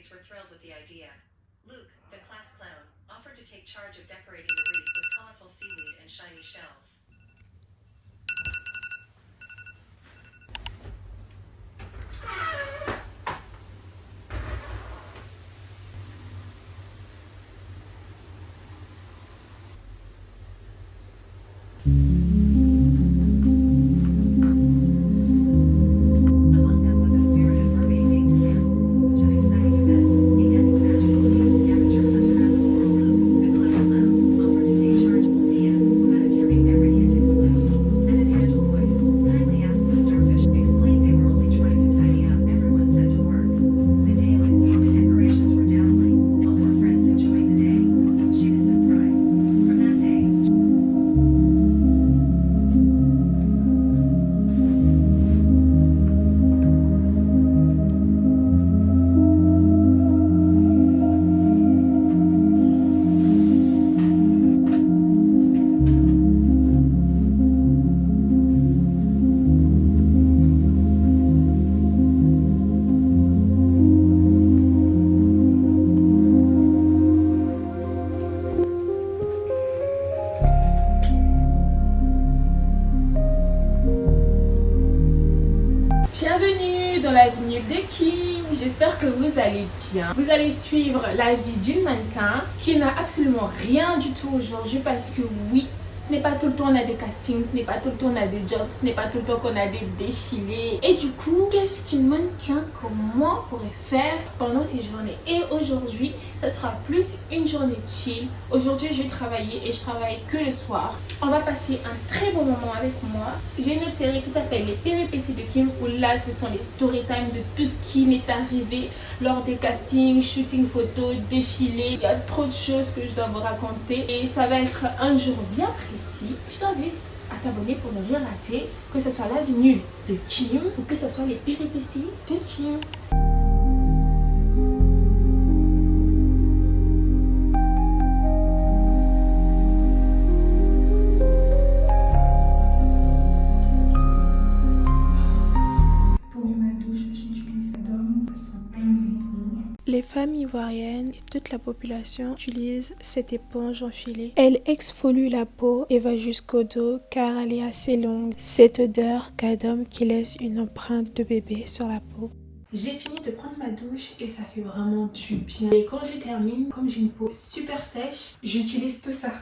classmates were thrilled with the idea. Luke, the class clown, offered to take charge of decorating the wreath with colorful seaweed and shiny shells. Among them was a spirited mermaid named Kim. An exciting event, a annual magical Venus scavenger hunt around the coral. Luke, the class clown, offered to take charge. Mia, who had a daring memory hinted blue, and an angel voice, kindly asked the starfish, explained they were only trying to tidy up. Everyone set to work. The day went, the decorations were dazzling, all were friends enjoying the day. Shyness and pride. From that day, Bienvenue dans la Vignette de Kim, j'espère que vous allez bien. Vous allez suivre la vie d'une mannequin qui n'a absolument rien du tout aujourd'hui parce que oui, ce n'est pas tout le temps on a des castings, ce n'est pas tout le temps on a des jobs, ce n'est pas tout le temps qu'on a des défilés. Et du coup, qu'est-ce qu'une mannequin comme moi pourrait faire pendant ces journées? Et aujourd'hui, ça sera plus une journée chill. Aujourd'hui, je vais travailler et je travaille que le soir. On va passer un très bon moment avec moi. J'ai une autre série qui s'appelle Les Péripéties de Kim où là, ce sont les story time de tout ce qui m'est arrivé lors des castings, shooting photos, défilés. Il y a trop de choses que je dois vous raconter et ça va être un jour bien précis. Je t'invite à t'abonner pour ne rien rater, que ce soit la vie nulle de Kim ou que ce soit les péripéties de Kim. Pour ma douche, j'utilise Dom, ça sent tellement bon. Les femmes ivoiriennes et toute la population utilisent cette éponge enfilée. Elle exfolie la peau et va jusqu'au dos car elle est assez longue. Cette odeur qu'Adam qui laisse une empreinte de bébé sur la peau. J'ai fini de prendre ma douche et ça fait vraiment du bien. Et quand je termine, comme j'ai une peau super sèche, j'utilise tout ça.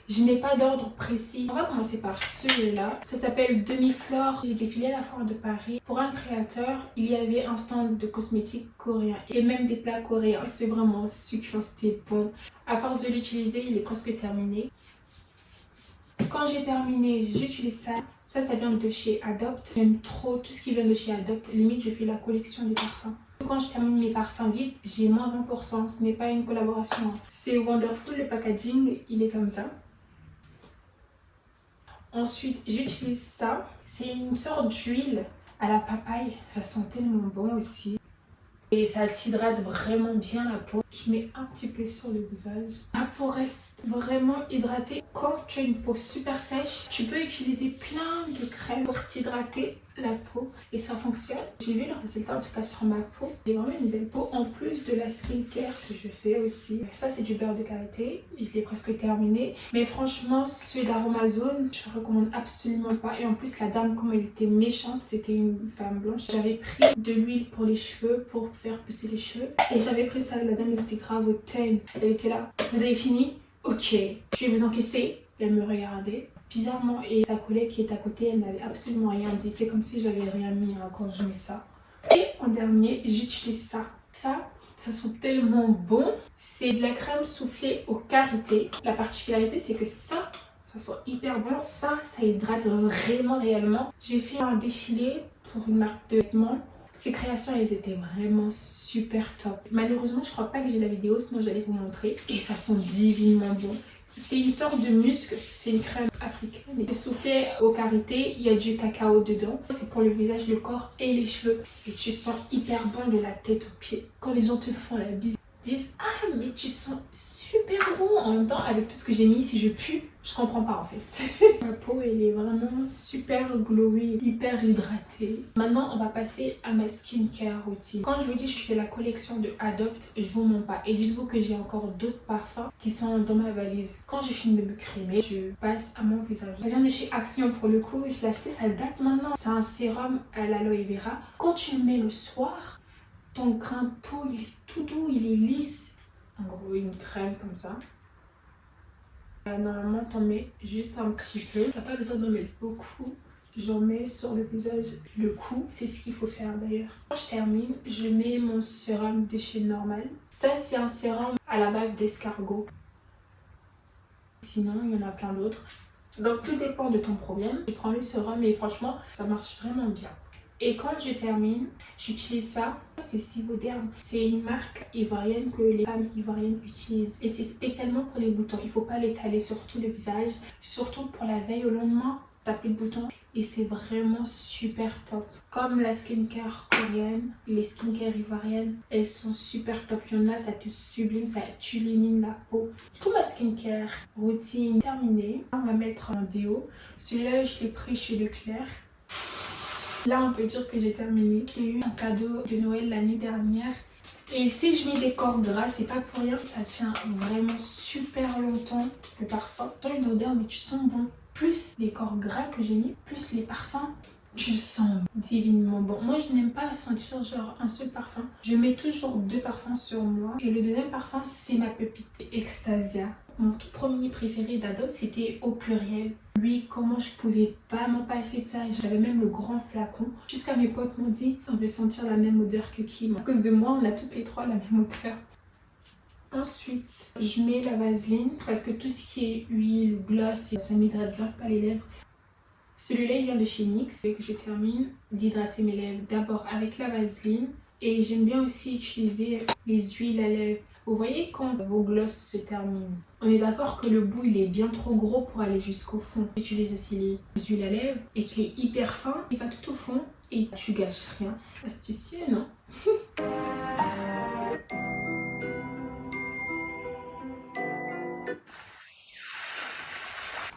Je n'ai pas d'ordre précis. On va commencer par celui-là. Ça s'appelle Demi-Flore. J'ai défilé à la foire de Paris. Pour un créateur, il y avait un stand de cosmétiques coréens et même des plats coréens. C'est vraiment succulent, c'était bon. À force de l'utiliser, il est presque terminé. Quand j'ai terminé, j'utilise ça. Ça vient de chez Adopt. J'aime trop tout ce qui vient de chez Adopt. Limite, je fais la collection des parfums. Quand je termine mes parfums vides, j'ai moins 20%. Ce n'est pas une collaboration. C'est Wonderful, le packaging, il est comme ça. Ensuite, j'utilise ça. C'est une sorte d'huile à la papaye. Ça sent tellement bon aussi. Et ça t'hydrate vraiment bien la peau. Je mets un petit peu sur le visage. La peau reste vraiment hydratée. Quand tu as une peau super sèche, tu peux utiliser plein de crèmes pour t'hydrater la peau. Et ça fonctionne. J'ai vu le résultat en tout cas sur ma peau. J'ai vraiment une belle peau en plus de la skincare que je fais aussi. Ça c'est du beurre de karité. Je l'ai presque terminé. Mais franchement, celui d'Aromazone, je ne recommande absolument pas. Et en plus, la dame, comme elle était méchante, c'était une femme blanche. J'avais pris de l'huile pour les cheveux, pour faire pousser les cheveux. Et j'avais pris ça. La dame, elle était grave au thème. Elle était là. Vous avez fini? Ok. Je vais vous encaisser. Elle me regardait bizarrement et sa collègue qui est à côté, elle n'avait absolument rien dit. C'est comme si j'avais rien mis quand je mets ça. Et en dernier, j'utilise ça. Ça sent tellement bon. C'est de la crème soufflée au karité. La particularité, c'est que ça sent hyper bon. Ça hydrate vraiment réellement. J'ai fait un défilé pour une marque de vêtements. Ces créations, elles étaient vraiment super top. Malheureusement, je crois pas que j'ai la vidéo, sinon j'allais vous montrer. Et ça sent divinement bon. C'est une sorte de muscle, c'est une crème africaine. C'est soufflé au karité, il y a du cacao dedans. C'est pour le visage, le corps et les cheveux. Et tu sens hyper bon de la tête aux pieds. Quand les gens te font la bise, ils disent « Ah, mais tu sens super bon !» En même temps, avec tout ce que j'ai mis, si je pue, Je comprends pas en fait. Ma peau elle est vraiment super glowy, hyper hydratée. Maintenant on va passer à ma skincare routine. Quand je vous dis je fais la collection de Adopt, je vous mens pas. Et dites-vous que j'ai encore d'autres parfums qui sont dans ma valise. Quand je finis de me crémer, je passe à mon visage. Ça vient de chez Action pour le coup, je l'ai acheté, ça date maintenant. C'est un sérum à l'aloe vera. Quand tu le mets le soir, ton grain de peau il est tout doux, il est lisse. En gros une crème comme ça. Normalement t'en mets juste un petit peu, t'as pas besoin d'en mettre beaucoup. J'en mets sur le visage, le cou, c'est ce qu'il faut faire d'ailleurs. Quand je termine, je mets mon sérum de chez Normal. Ça c'est un sérum à la bave d'escargot. Sinon il y en a plein d'autres. Donc tout dépend de ton problème. Je prends le sérum et franchement ça marche vraiment bien. Et quand je termine, j'utilise ça. C'est Sivoderm. C'est une marque ivoirienne que les femmes ivoiriennes utilisent. Et c'est spécialement pour les boutons. Il ne faut pas l'étaler sur tout le visage. Surtout pour la veille au lendemain, t'as plus de boutons. Et c'est vraiment super top. Comme la skincare coréenne, les skincare ivoiriennes, elles sont super top. Il y en a, ça te sublime, ça t'illumine la peau. Du coup, ma skincare routine terminée. On va mettre un déo. Celui-là, je l'ai pris chez Leclerc. Là, on peut dire que j'ai terminé. J'ai eu un cadeau de Noël l'année dernière. Et si je mets des corps gras, c'est pas pour rien. Ça tient vraiment super longtemps, le parfum. Tu as une odeur, mais tu sens bon. Plus les corps gras que j'ai mis, plus les parfums, tu sens divinement bon. Moi, je n'aime pas sentir genre un seul parfum. Je mets toujours 2 parfums sur moi. Et le deuxième parfum, c'est ma pépite, Extasia. Mon tout premier préféré d'Adopt, c'était Au Pluriel. Lui, comment je pouvais pas m'en passer de ça. J'avais même le grand flacon. Jusqu'à mes potes m'ont dit, on veut sentir la même odeur que Kim. À cause de moi, on a toutes les 3 la même odeur. Ensuite, je mets la vaseline parce que tout ce qui est huile, gloss, ça m'hydrate grave pas les lèvres. Celui-là, il vient de chez NYX. Et que je termine d'hydrater mes lèvres d'abord avec la vaseline. Et j'aime bien aussi utiliser les huiles à lèvres. Vous voyez quand vos glosses se terminent, on est d'accord que le bout il est bien trop gros pour aller jusqu'au fond. J'utilise aussi les huiles à lèvres et qu'il est hyper fin, il va tout au fond et tu gâches rien. Astucieux, non?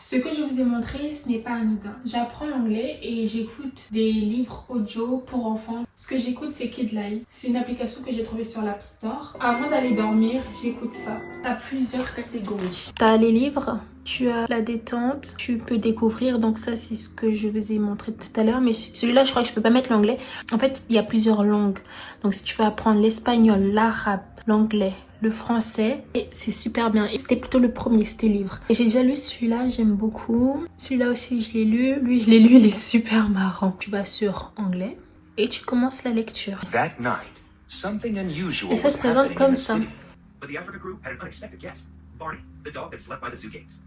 Ce que je vous ai montré, ce n'est pas anodin. J'apprends l'anglais et j'écoute des livres audio pour enfants. Ce que j'écoute, c'est Kidley. C'est une application que j'ai trouvée sur l'App Store. Avant d'aller dormir, j'écoute ça. T'as plusieurs catégories. T'as les livres, tu as la détente, tu peux découvrir. Donc ça, c'est ce que je vous ai montré tout à l'heure. Mais celui-là, je crois que je peux pas mettre l'anglais. En fait, il y a plusieurs langues. Donc si tu veux apprendre l'espagnol, l'arabe, l'anglais, le français, et c'est super bien. Et c'était plutôt le premier, c'était livre. Et j'ai déjà lu celui-là, j'aime beaucoup. Celui-là aussi, je l'ai lu. Lui, je l'ai lu, il est super marrant. Tu vas sur anglais et tu commences la lecture. That night, something unusual Et ça se présente comme ça. But the Africa group had an unexpected guest, Barney, the dog that slept by the zoo gates.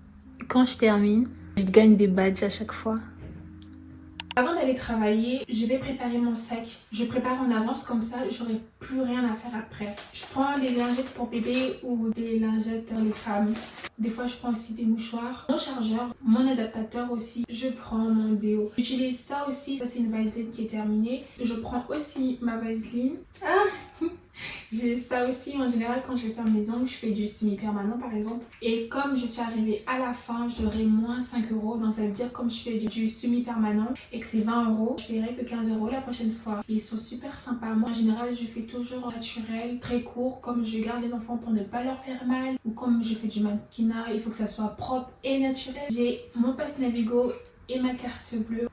Quand je termine, je gagne des badges à chaque fois. Avant d'aller travailler, je vais préparer mon sac. Je prépare en avance, comme ça, j'aurai plus rien à faire après. Je prends des lingettes pour bébé ou des lingettes pour les femmes. Des fois, je prends aussi des mouchoirs. Mon chargeur, mon adaptateur aussi. Je prends mon déo. J'utilise ça aussi. Ça, c'est une vaseline qui est terminée. Je prends aussi ma vaseline. J'ai ça aussi en général quand je vais faire mes ongles, je fais du semi-permanent par exemple. Et comme je suis arrivée à la fin, j'aurai moins 5 €. Donc ça veut dire comme je fais du semi-permanent et que c'est 20 €, je paierai que 15 € la prochaine fois. Et ils sont super sympas. Moi en général, je fais toujours naturel, très court, comme je garde les enfants pour ne pas leur faire mal. Ou comme je fais du mannequinat, il faut que ça soit propre et naturel. J'ai mon pass Navigo et ma carte bleue.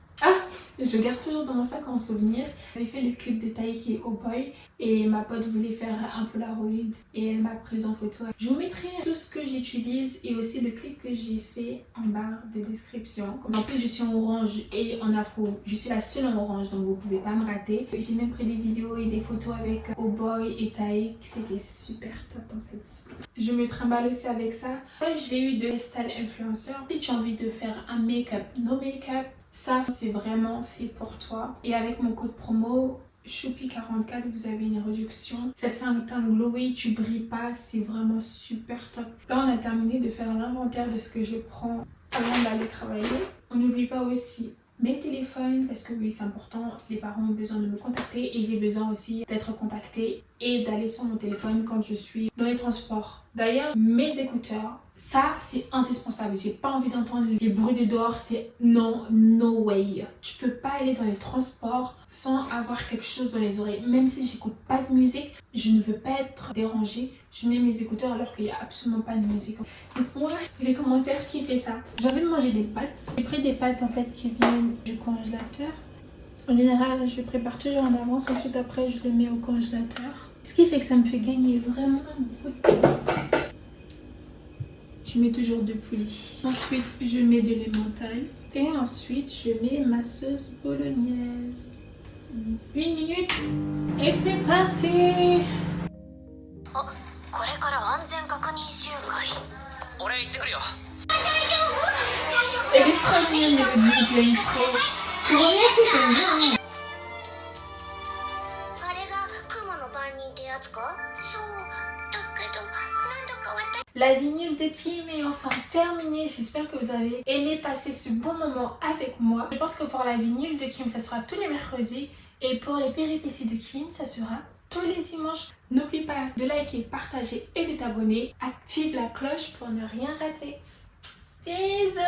Je garde toujours dans mon sac en souvenir. J'avais fait le clip de Taiki Oh Boy et ma pote voulait faire un Polaroid et elle m'a prise en photo. Je vous mettrai tout ce que j'utilise et aussi le clip que j'ai fait en barre de description. En plus, je suis en orange et en afro. Je suis la seule en orange, donc vous pouvez pas me rater. J'ai même pris des vidéos et des photos avec Oh Boy et Taïk. C'était super top en fait. Je me trimballe aussi avec ça. Ça, je l'ai eu de Style Influencer. Si tu as envie de faire un make-up, no make-up, ça c'est vraiment fait pour toi. Et avec mon code promo Choupi44, vous avez une réduction. Ça te fait un teint glowy, tu brilles pas, c'est vraiment super top. Là on a terminé de faire l'inventaire de ce que je prends avant d'aller travailler. On n'oublie pas aussi mes téléphones parce que oui c'est important, les parents ont besoin de me contacter et j'ai besoin aussi d'être contactée et d'aller sur mon téléphone quand je suis dans les transports. D'ailleurs, mes écouteurs, ça c'est indispensable. J'ai pas envie d'entendre les bruits de dehors, c'est non, no way. Je peux pas aller dans les transports sans avoir quelque chose dans les oreilles. Même si j'écoute pas de musique, je ne veux pas être dérangée. Je mets mes écouteurs alors qu'il y a absolument pas de musique. Donc moi, les commentaires qui fait ça. J'ai envie de manger des pâtes. J'ai pris des pâtes en fait qui viennent du congélateur. En général, je prépare toujours en avance, ensuite après je le mets au congélateur. Ce qui fait que ça me fait gagner vraiment beaucoup de temps. Je mets toujours 2 poulies. Ensuite, je mets de l'emmental. Et ensuite, je mets ma sauce bolognaise. 1 minute. Et c'est parti! これから安全確認集会。俺行ってくるよ。 Elle est trop mignonne, le dit, je l'aime trop. Pour moi, c'est bien. あれが雲の番人ってやつか？そうだけどなんだか私 La vignule de Kim est enfin terminée. J'espère que vous avez aimé passer ce bon moment avec moi. Je pense que pour la vignule de Kim, ça sera tous les mercredis. Et pour les péripéties de Kim, ça sera tous les dimanches. N'oublie pas de liker, partager et de t'abonner. Active la cloche pour ne rien rater. Bisous!